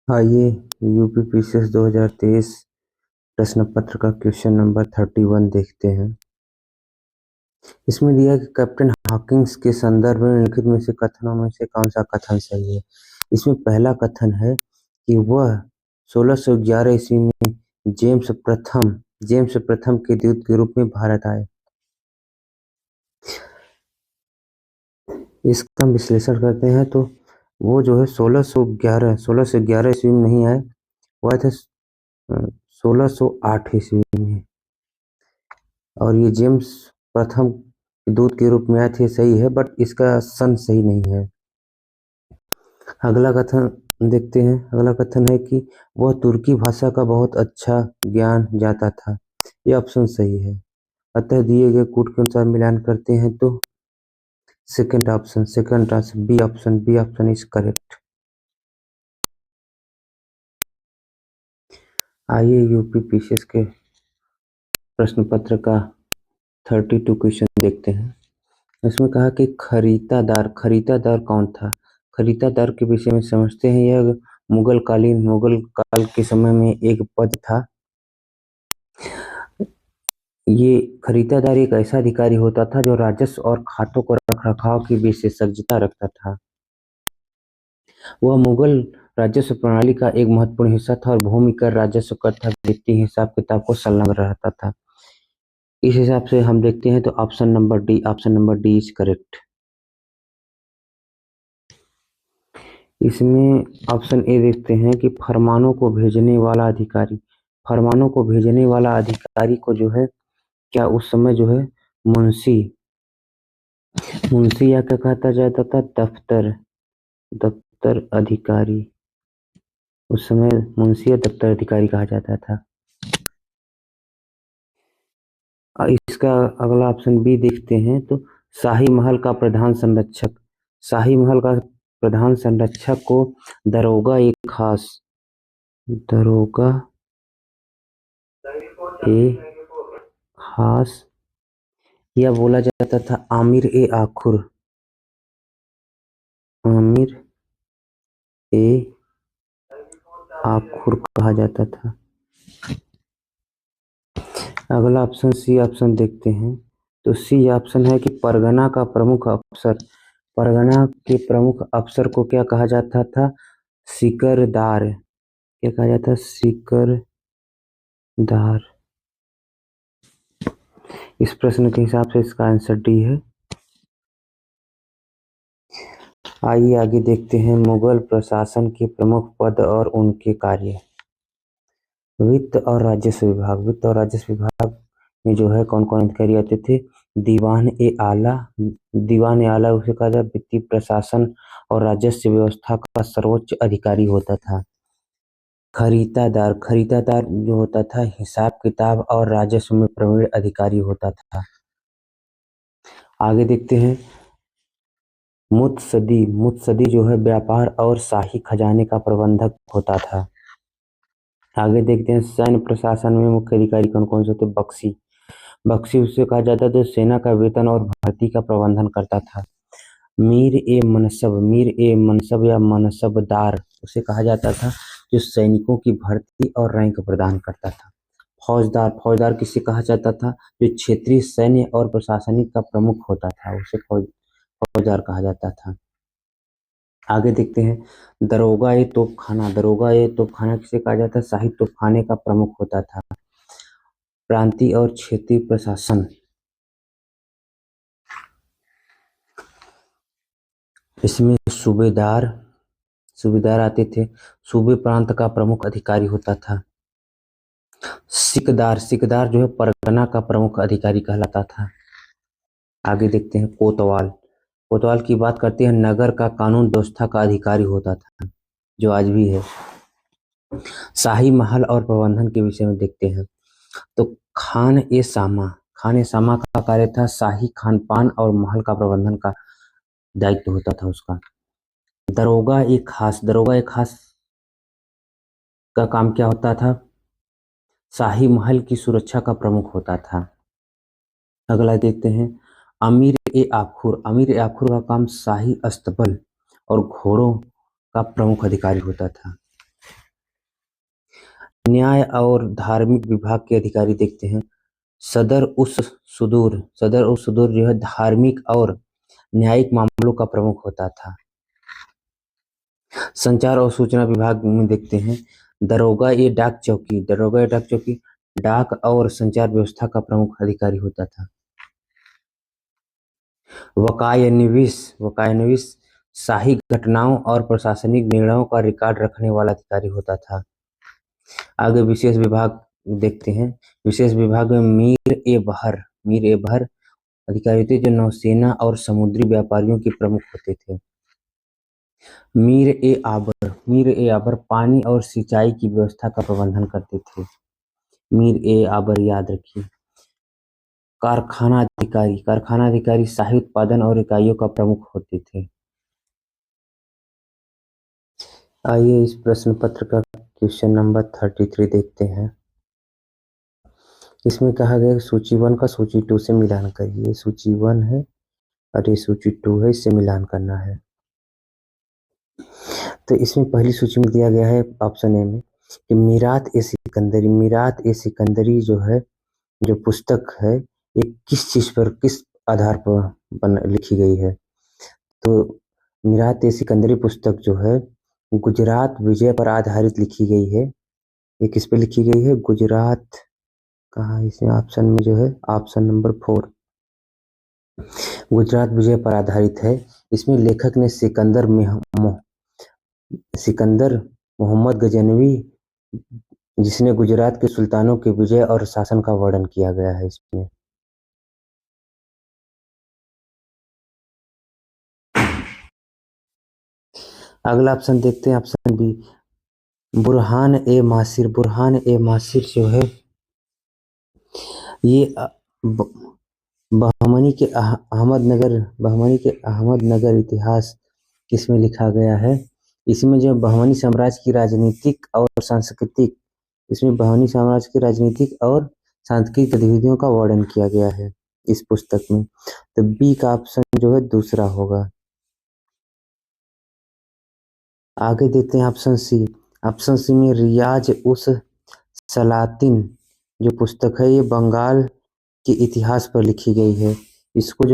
आइए UP PCS 2023 प्रश्न पत्र का क्वेश्चन नंबर 31 देखते हैं। इसमें दिया कि कैप्टन हॉकिंस के संदर्भ में निम्नलिखित में से कथनों में से कौन सा कथन सही है। इसमें पहला कथन है कि वह 1611 ईस्वी में जेम्स प्रथम के दूत के रूप में भारत आए। इसका हम विश्लेषण करते हैं तो वो जो है 1611 ईस्वी में नहीं आए, वह थे 1608 ईस्वी में। और ये जेम्स प्रथम दूत के रूप में आए थे, सही है, बट इसका सन सही नहीं है। अगला कथन देखते हैं। अगला कथन है कि वह तुर्की भाषा का बहुत अच्छा ज्ञान जाता था। यह ऑप्शन सही है। अतः दिए गए कूट के अनुसार मिलान करते हैं तो second option B option is correct. आइए यूपी पीसीएस के प्रश्न पत्र का 32 क्वेश्चन देखते हैं। इसमें कहा कि खरीदादार कौन था। खरीदादार के विषय में समझते हैं। यह मुगल काल के समय में एक पद था। ये खरीदादार एक ऐसा अधिकारी होता था जो राजस्व और खातों को रखरखाव की विशेषज्ञता रखता था। वह मुगल राजस्व प्रणाली का एक महत्वपूर्ण हिस्सा था और भूमि कर, राजस्व कर तथा वित्तीय हिसाब किताब को संलग्न रहता था। इस हिसाब से हम देखते हैं तो option number D is correct. इसमें ऑप्शन ए देखते हैं कि फरमानों को भेजने वाला अधिकारी को जो है क्या उस समय जो है मुंशी या क्या कहता जाता था, दफ्तर अधिकारी। उस समय मुंशी या दफ्तर अधिकारी कहा जाता था। इसका अगला ऑप्शन बी देखते हैं तो शाही महल का प्रधान संरक्षक को दरोगा ए खास या बोला जाता था आमिर ए आखुर कहा जाता था। अगला ऑप्शन सी ऑप्शन देखते हैं तो सी ऑप्शन है कि परगना के प्रमुख अफसर को क्या कहा जाता था, सिकरदार। क्या कहा जाता, सिकरदार। इस प्रश्न के हिसाब से इसका आंसर डी है। आइए आगे देखते हैं मुगल प्रशासन के प्रमुख पद और उनके कार्य। वित्त और राजस्व विभाग में जो है कौन कौन अधिकारी आते थे। दीवान ए आला उसे कहा जाता वित्तीय प्रशासन और राजस्व व्यवस्था का सर्वोच्च अधिकारी होता था। खरीदादार जो होता था हिसाब किताब और राजस्व में प्रवीण अधिकारी होता था। आगे देखते हैं मुत्सदी जो है व्यापार और शाही खजाने का प्रबंधक होता था। आगे देखते हैं सैन्य प्रशासन में मुख्य अधिकारी कौन कौन से थे। बख्शी उसे कहा जाता था सेना का वेतन और भर्ती का प्रबंधन करता था। मीर ए मनसब या मनसबदार उसे कहा जाता था जो सैनिकों की भर्ती और रैंक प्रदान करता था। फौजदार किसे कहा जाता था, जो क्षेत्रीय सैन्य और प्रशासनिक का प्रमुख होता था, उसे फौजदार कहा जाता था। आगे देखते हैं दरोगा ए तोपखाना किसे कहा जाता है, शाही तोपखाने का प्रमुख होता था। प्रांतीय और क्षेत्रीय प्रशासन, इसमें सूबेदार आते थे। सूबे प्रांत का प्रमुख अधिकारी होता था। सिकदार जो है परगना का प्रमुख अधिकारी कहलाता था। आगे देखते हैं कोतवाल की बात करते हैं, नगर का कानून व्यवस्था का अधिकारी होता था, जो आज भी है। शाही महल और प्रबंधन के विषय में देखते हैं तो खान ए सामा का कार्य था शाही खान पान और महल का प्रबंधन का दायित्व होता था उसका। दरोगा ए खास का काम क्या होता था, शाही महल की सुरक्षा का प्रमुख होता था। अगला देखते हैं अमीर ए आखुर का काम शाही अस्तबल और घोड़ों का प्रमुख अधिकारी होता था। न्याय और धार्मिक विभाग के अधिकारी देखते हैं। सदर उस सुदूर जो है धार्मिक और न्यायिक मामलों का प्रमुख होता था। संचार और सूचना विभाग में देखते हैं। दरोगा ये डाक चौकी डाक और संचार व्यवस्था का प्रमुख अधिकारी होता था। वकायनविस शाही घटनाओं और प्रशासनिक निर्णयों का रिकॉर्ड रखने वाला अधिकारी होता था। आगे विशेष विभाग देखते हैं। विशेष विभाग में मीर ए बहर अधिकारी थे जो नौसेना और समुद्री व्यापारियों के प्रमुख होते थे। मीर ए आबर पानी और सिंचाई की व्यवस्था का प्रबंधन करते थे। मीर ए आबर याद रखिए। कारखाना अधिकारी शाही उत्पादन और इकाइयों का प्रमुख होते थे। आइए इस प्रश्न पत्र का क्वेश्चन नंबर 33 देखते हैं। इसमें कहा गया सूची 1 का सूची 2 से मिलान करिए। सूची 1 है और ये सूची 2 है, इससे मिलान करना है। तो इसमें पहली सूची में दिया गया है ऑप्शन ए में कि मीरात ए सिकंदरी जो है, जो पुस्तक है, ये किस आधार पर लिखी गई है। तो मीरात ए सिकंदरी पुस्तक जो है गुजरात विजय पर आधारित लिखी गई है। ये किस पे लिखी गई है? गुजरात, कहाँ इसमें ऑप्शन में जो है ऑप्शन नंबर 4 गुजरात विजय पर आधारित है। इसमें लेखक ने सिकंदर मोहम्मद गजनवी, जिसने गुजरात के सुल्तानों के विजय और शासन का वर्णन किया गया है इसमें। अगला ऑप्शन देखते हैं, ऑप्शन बी बुरहान ए मासिर जो है ये बहमनी के अहमदनगर इतिहास इसमें लिखा गया है। इसमें जो बहमनी साम्राज्य की राजनीतिक और सांस्कृतिक गतिविधियों का वर्णन किया गया है इस पुस्तक में। तो बी का ऑप्शन जो है दूसरा होगा। आगे देखते हैं ऑप्शन सी में रियाज उस सलातिन जो पुस्तक है ये बंगाल के इतिहास पर लिखी गई है। इसको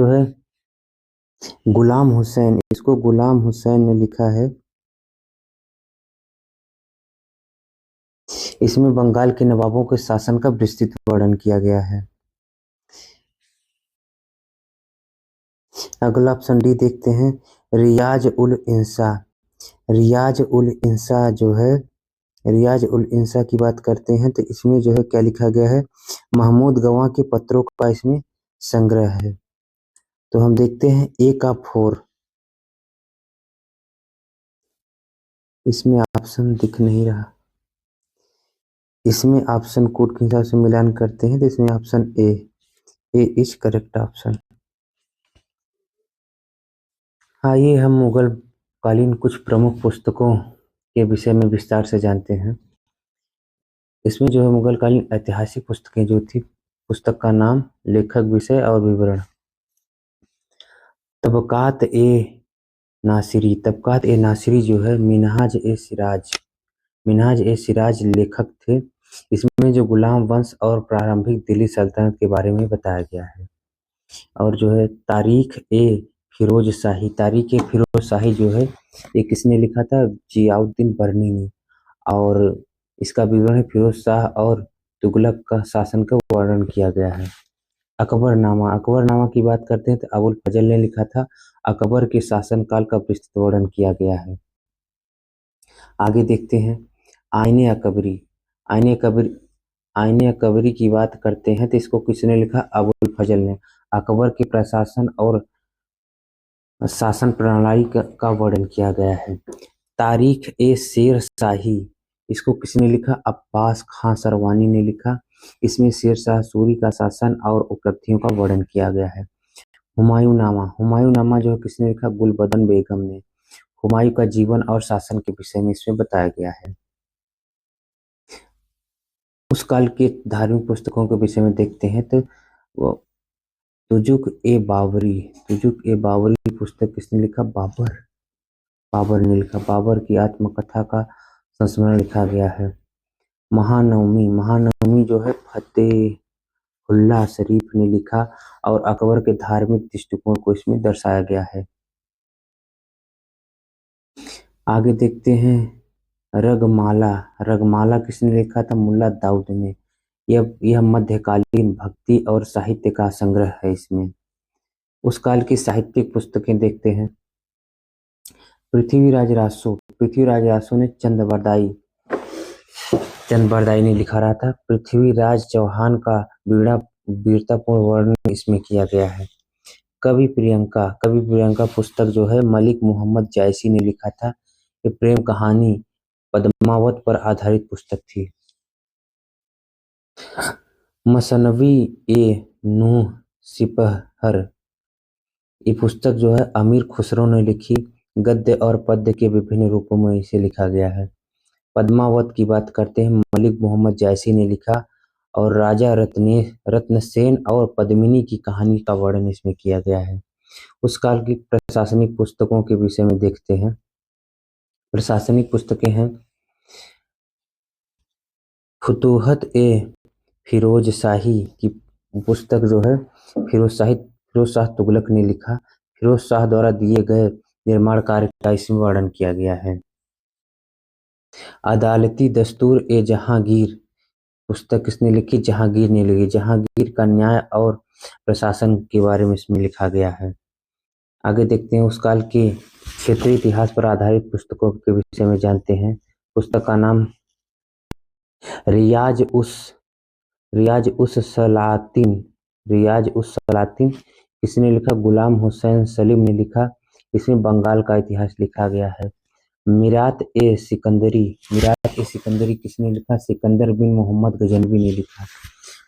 गुलाम हुसैन ने लिखा है। इसमें बंगाल के नवाबों के शासन का विस्तृत वर्णन किया गया है। अगला ऑप्शन डी देखते हैं, रियाज उल इंसा की बात करते हैं तो इसमें जो है क्या लिखा गया है? महमूद गवाह के पत्रों का इसमें संग्रह है। तो हम देखते हैं ए का 4, इसमें ऑप्शन दिख नहीं रहा। इसमें ऑप्शन कोड के हिसाब से मिलान करते हैं तो इसमें option A is correct option. आइए हम मुगल कालीन कुछ प्रमुख पुस्तकों के विषय में विस्तार से जानते हैं। इसमें जो है मुगल कालीन ऐतिहासिक पुस्तकें जो थी, पुस्तक का नाम, लेखक, विषय और विवरण। तबकात ए नासिरी जो है मिनहाज ए सिराज लेखक थे। इसमें जो गुलाम वंश और प्रारंभिक दिल्ली सल्तनत के बारे में बताया गया है। और जो है तारीख ए फिरोज शाही जो है ये किसने लिखा था? जियाउद्दीन बर्नी ने। और इसका विवरण है फिरोज शाह और तुगलक का शासन का वर्णन किया गया है। अकबरनामा की बात करते हैं तो अबुल फजल ने लिखा था। अकबर के शासनकाल का विस्तृत वर्णन किया गया है। आगे देखते हैं आईने अकबरी की बात करते हैं तो इसको किसने लिखा? अबुल फजल ने। अकबर के प्रशासन और शासन प्रणाली का वर्णन किया गया है। तारीख ए शेर शाही, इसको किसने लिखा? अब्बास खां सरवानी ने लिखा। इसमें शेर शाह सूरी का शासन और उपलब्धियों का वर्णन किया गया है। हुमायूं नामा जो है किसने लिखा? गुलबदन बेगम ने। हुमायूं का जीवन और शासन के विषय में इसमें बताया गया है। उस काल के धार्मिक पुस्तकों के विषय में देखते हैं तो तुजुक ए बाबरी पुस्तक किसने लिखा? बाबर ने लिखा। बाबर की आत्मकथा का संस्मरण लिखा गया है। महानवमी, महानवमी जो है फतेहुल्लाह शरीफ ने लिखा और अकबर के धार्मिक दृष्टिकोण को इसमें दर्शाया गया है। आगे देखते हैं रगमाला। रगमाला किसने लिखा था? मुल्ला दाऊद ने। यह मध्यकालीन भक्ति और साहित्य का संग्रह है। इसमें उस काल की साहित्यिक पुस्तकें देखते हैं। पृथ्वीराज रासो ने चंद बरदाई ने लिखा रहा था। पृथ्वीराज चौहान का वीरतापूर्ण वर्णन इसमें किया गया है। कवि प्रियंका पुस्तक जो है मलिक मोहम्मद जायसी ने लिखा था। ये प्रेम कहानी पद्मावत पर आधारित पुस्तक थी। मसनवी ए नूह सिपहर, ये पुस्तक जो है अमीर खुसरो ने लिखी। गद्य और पद्य के विभिन्न रूपों में इसे लिखा गया है। पद्मावत की बात करते हैं, मलिक मोहम्मद जायसी ने लिखा और राजा रत्नसेन और पद्मिनी की कहानी का वर्णन इसमें किया गया है। उस काल की प्रशासनिक पुस्तकों के विषय में देखते हैं। प्रशासनिक पुस्तकें हैं फुतूहत ए फिरोज शाही की पुस्तक जो है फिरोज शाह तुगलक ने लिखा। फिरोज शाह द्वारा दिए गए निर्माण कार्य का इसमें वर्णन किया गया है। अदालती दस्तूर ए जहांगीर पुस्तक किसने लिखी? जहांगीर ने लिखी। जहांगीर का न्याय और प्रशासन के बारे में इसमें लिखा गया है। आगे देखते हैं उस काल के क्षेत्रीय इतिहास पर आधारित पुस्तकों के विषय में जानते हैं। पुस्तक का नाम रियाज उस सलातिन किसने लिखा? गुलाम हुसैन सलीम ने लिखा। इसमें बंगाल का इतिहास लिखा गया है। मिरात ए सिकंदरी किसने लिखा? सिकंदर बिन मोहम्मद गजनवी ने लिखा।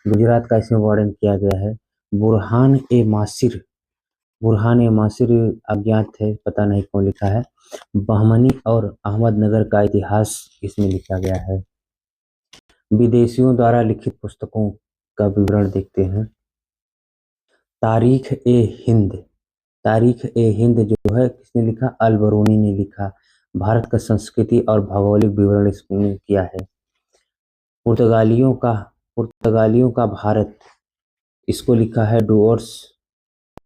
गुजरात का इसमें वर्णन किया गया है। बुरहान ए मासिर अज्ञात है, पता नहीं कौन लिखा है। बहमनी और अहमदनगर का इतिहास इसमें लिखा गया है। विदेशियों द्वारा लिखित पुस्तकों का विवरण देखते हैं। तारीख ए हिंद जो है किसने लिखा? अलबरूनी ने लिखा। भारत का संस्कृति और भौगोलिक विवरण इसने किया है। पुर्तगालियों का भारत, इसको लिखा है डुअर्स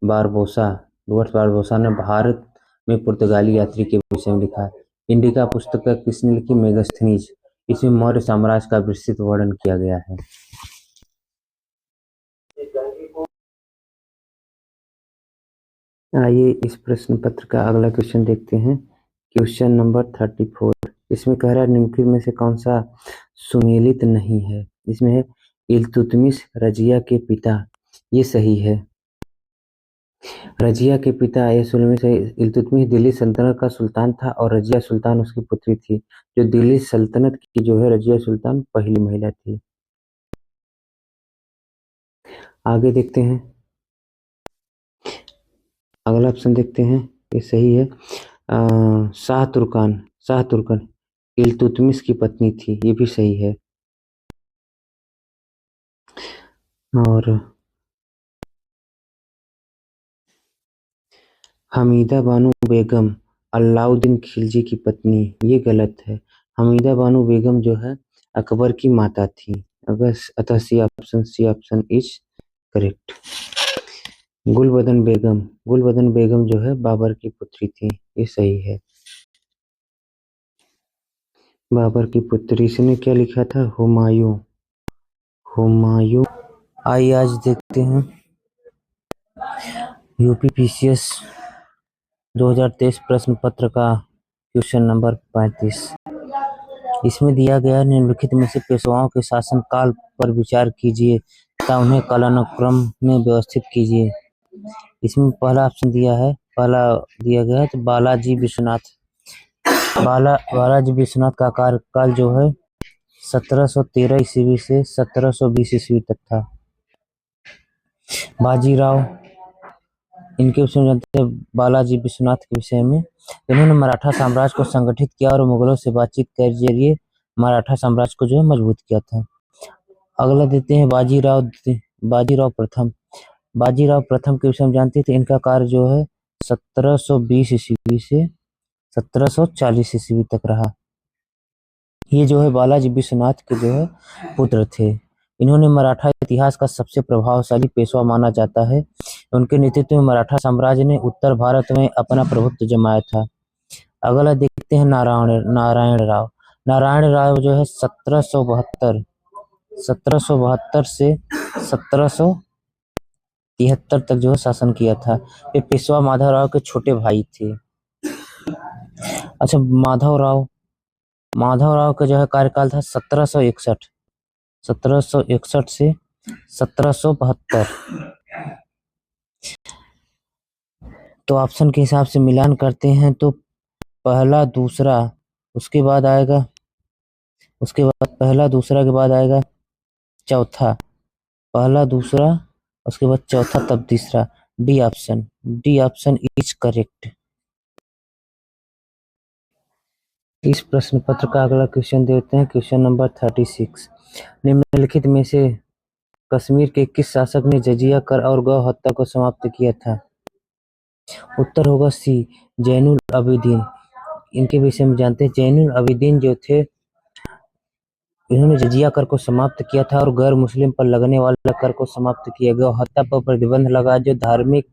बारबोसा ने भारत में पुर्तगाली यात्री के विषय में लिखा है। इंडिका पुस्तक किसने लिखी? मेगास्थनीज। इसमें मौर्य साम्राज्य का विस्तृत वर्णन किया गया है। आइए इस प्रश्न पत्र का अगला क्वेश्चन देखते हैं। Question number 34। इसमें कह रहा है निम्नलिखित में से कौन सा सुमेलित नहीं है? इसमें है इल्तुतमिश रजिया के पिता, ये सही है। रजिया के पिता इल्तुतमिश दिल्ली सल्तनत का सुल्तान था और रजिया सुल्तान उसकी पुत्री थी। जो दिल्ली सल्तनत की जो है रजिया सुल्तान पहली महिला थी। आगे देखते हैं, अगला ऑप्शन देखते हैं, ये सही है। शाह तुर्कान इल्तुतमिश की पत्नी थी, ये भी सही है। और हमीदा बानो बेगम अलाउद्दीन खिलजी की पत्नी, ये गलत है। हमीदा बानो बेगम जो है अकबर की माता थी। अतः C option is correct. Gulbadan Begum जो है बाबर की पुत्री थी, ये सही है। बाबर की पुत्री, इसने क्या लिखा था? हुमायूं। आइए आज देखते हैं यूपीपीसीएस 2023 प्रश्न पत्र का क्वेश्चन नंबर 35। इसमें दिया गया निम्नलिखित में से पेशवाओं के शासन काल पर विचार कीजिए तथा उन्हें कालानुक्रम में व्यवस्थित कीजिए। इसमें पहला दिया गया है तो बालाजी विश्वनाथ का कार्यकाल जो है 1713 ईस्वी से 1720 ईस्वी तक था। बाजीराव, इनके विषय में जानते हैं। बालाजी विश्वनाथ के विषय में, इन्होंने मराठा साम्राज्य को संगठित किया और मुगलों से बातचीत के जरिए मराठा साम्राज्य को जो है मजबूत किया था। अगला देते हैं बाजीराव प्रथम के विषय में जानते थे। इनका कार्य जो है 1720 ईस्वी से 1740 ईस्वी तक रहा। ये जो है बालाजी विश्वनाथ के जो है पुत्र थे। इन्होंने मराठा इतिहास का सबसे प्रभावशाली पेशवा माना जाता है। उनके नेतृत्व में मराठा साम्राज्य ने उत्तर भारत में अपना प्रभुत्व जमाया था। अगला देखते हैं नारायण नारायण राव। नारायण राव जो है 1772 से 1773 तक जो है शासन किया था। ये पेशवा माधवराव के छोटे भाई थे। अच्छा, माधवराव का जो है कार्यकाल था 1761 से 1772। तो ऑप्शन के हिसाब से मिलान करते हैं तो पहला दूसरा, उसके बाद आएगा, उसके बाद पहला दूसरा के बाद आएगा चौथा, पहला दूसरा उसके बाद चौथा तब तीसरा। D option is correct. इस प्रश्न पत्र का अगला क्वेश्चन देते हैं, क्वेश्चन नंबर 36। निम्नलिखित में से कश्मीर के किस शासक ने जजिया कर और गौ हत्या को समाप्त किया था? उत्तर होगा सी, जैनुल आबिदीन। इनके विषय में जानते हैं। जैनुल आबिदीन जो थे, इन्होंने जजिया कर को समाप्त किया था और गैर मुस्लिम पर लगने वाला कर को समाप्त किया। गौ हत्या पर प्रतिबंध लगा, जो धार्मिक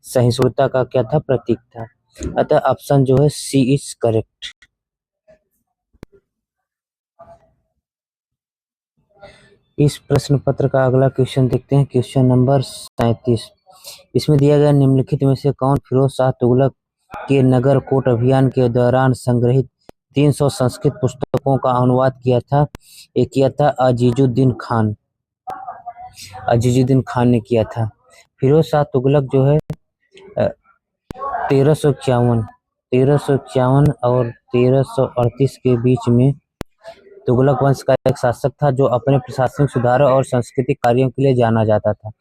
सहिष्णुता का क्या था, प्रतीक था। अतः ऑप्शन जो है सी इज करेक्ट। इस प्रश्न पत्र का अगला क्वेश्चन देखते हैं, क्वेश्चन नंबर 37। इसमें दिया गया निम्नलिखित में से कौन फिरोज शाह तुगलक के नगर कोट अभियान के दौरान संग्रहित 300 संस्कृत पुस्तकों का अनुवाद किया था? ये किया था अजीजुद्दीन खान। अजीजुद्दीन खान ने किया था। फिरोज शाह तुगलक जो है 1351 और 1338 के बीच में तुगलक वंश का एक शासक था, जो अपने प्रशासनिक सुधारों और सांस्कृतिक कार्यों के लिए जाना जाता था।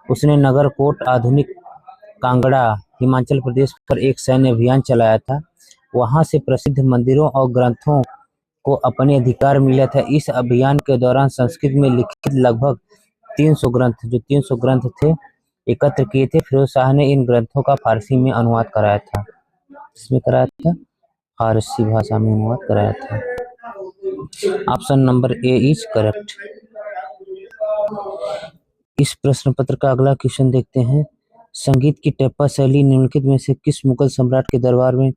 उसने नगरकोट, आधुनिक कांगड़ा, हिमाचल प्रदेश पर एक सैन्य अभियान चलाया था। वहां से प्रसिद्ध मंदिरों और ग्रंथों को अपने अधिकार मिला था। इस अभियान के दौरान संस्कृत में लिखित लगभग 300 ग्रंथ थे एकत्र किए थे। फिरोज शाह ने इन ग्रंथों का फारसी में अनुवाद कराया था। इसमें कराया था, फारसी भाषा में अनुवाद कराया था। Option number A is correct. इस प्रश्न पत्र का अगला क्वेश्चन देखते हैं। संगीत की टप्पा शैली निम्नलिखित में से किस मुगल सम्राट के दरबार में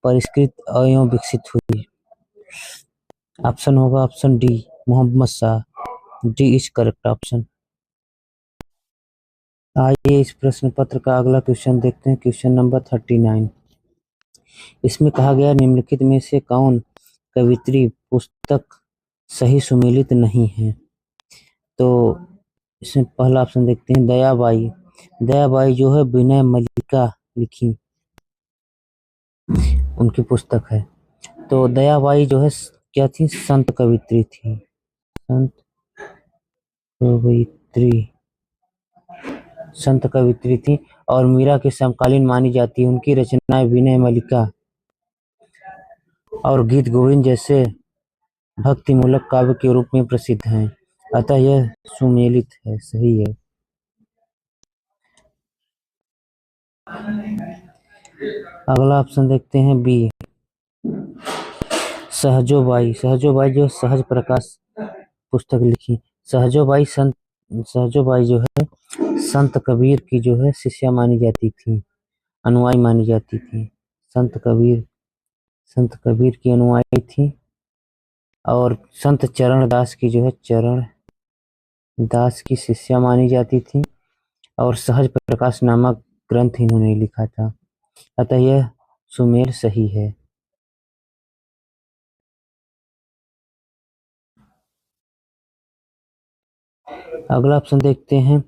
परिष्कृत एवं विकसित हुई? ऑप्शन होगा option D, Mohammad Shah. D is correct option. आइए इस प्रश्न पत्र का अगला क्वेश्चन देखते हैं, क्वेश्चन नंबर 39। इसमें कहा गया निम्नलिखित में से कौन कवित्री पुस्तक सही सुमेलित नहीं है? तो इसमें पहला ऑप्शन देखते हैं, दयाबाई। दयाबाई जो है विनय मल्लिका लिखी उनकी पुस्तक है। तो दयाबाई जो है क्या थी? संत कवित्री थी। संत कवित्री, संत कवित्री थी और मीरा के समकालीन मानी जाती है। उनकी रचनाएं विनय मल्लिका और गीत गोविंद जैसे भक्तिमूलक काव्य के रूप में प्रसिद्ध हैं। अतः यह सुमेलित है, सही है। अगला ऑप्शन देखते हैं बी, सहजोबाई। सहजोबाई जो सहज प्रकाश पुस्तक लिखी। सहजोबाई जो है संत कबीर की जो है शिष्या मानी जाती थी, अनुयायी मानी जाती थी। संत कबीर की अनुयायी थी और संत चरण दास की जो है चरण दास की शिष्या मानी जाती थी और सहज प्रकाश नामक ग्रंथ इन्होंने लिखा था। अतः यह सुमेर सही है। अगला ऑप्शन देखते हैं,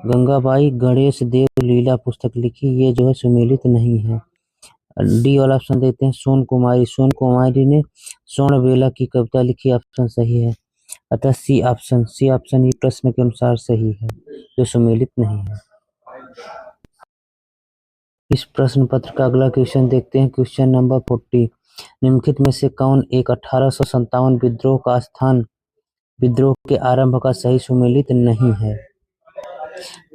गंगाबाई गणेश देव लीला पुस्तक लिखी। ये जो है सुमेलित नहीं है। डी वाला ऑप्शन देते हैं, सोन कुमारी ने स्वर्णबेला की कविता लिखी। ऑप्शन सही है। अतः सी ऑप्शन ये प्रश्न के अनुसार सही है, जो सुमेलित नहीं है। इस प्रश्न पत्र का अगला क्वेश्चन देखते हैं, क्वेश्चन नंबर 40। निम्नलिखित में से कौन एक 1857 विद्रोह का स्थान विद्रोह के आरंभ का सही सुमेलित नहीं है?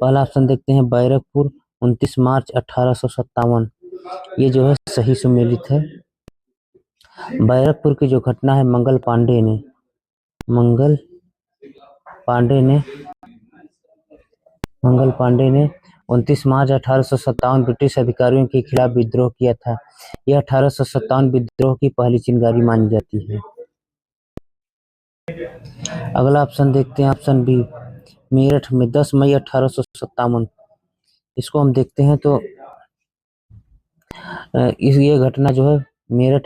पहला ऑप्शन देखते हैं, बैरकपुर 29 मार्च 1857। ये जो है सही सुमेलित है। बैरकपुर की जो घटना है मंगल पांडे ने मंगल पांडे ने 29 मार्च 1857 ब्रिटिश अधिकारियों के खिलाफ विद्रोह किया था। यह 1857 विद्रोह की पहली चिंगारी मानी जाती है। अगला ऑप्शन देखते हैं, ऑप्शन बी, मेरठ में 10 मई 1857। इसको हम देखते हैं तो ये घटना जो है में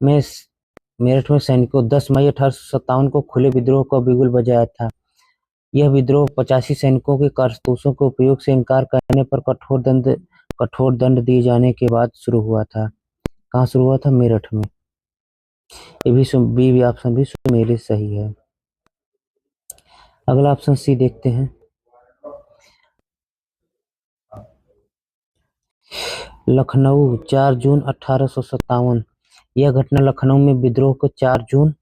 मेरठ में सैनिकों 10 मई 1857 को खुले विद्रोह का बिगुल बजाया था। यह विद्रोह 85 सैनिकों के कारतूसों के उपयोग से इनकार करने पर कठोर दंड दिए जाने के बाद शुरू हुआ था। कहाँ शुरू हुआ था? मेरठ में। ये भी ऑप्शन भी मेरे सही है। अगला ऑप्शन सी देखते हैं, लखनऊ 4 जून 1857। यह घटना लखनऊ में विद्रोह को 4 जून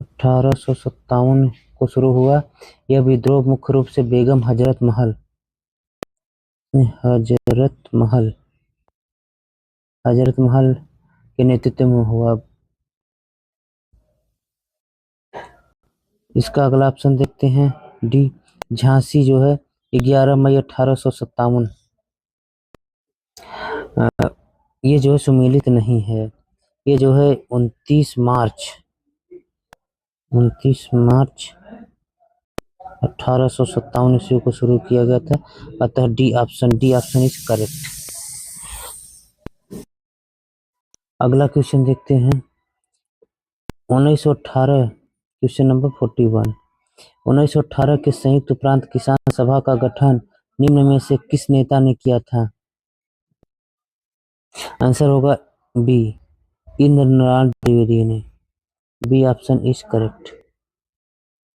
1857 को शुरू हुआ। यह विद्रोह मुख्य रूप से बेगम हजरत महल के नेतृत्व में हुआ। इसका अगला ऑप्शन देखते हैं, डी, झांसी जो है 11 मई 1857। ये जो है सुमेलित नहीं है, ये जो है 29 मार्च 1857 ईस्वी को शुरू किया गया था। अतः डी ऑप्शन इज करेक्ट। अगला क्वेश्चन देखते हैं, 1918, क्वेश्चन नंबर 41। 1918 के संयुक्त प्रांत किसान सभा का गठन निम्न में से किस नेता ने किया था? आंसर होगा बी, इंद्रनाथ द्विवेदी ने। B option is correct.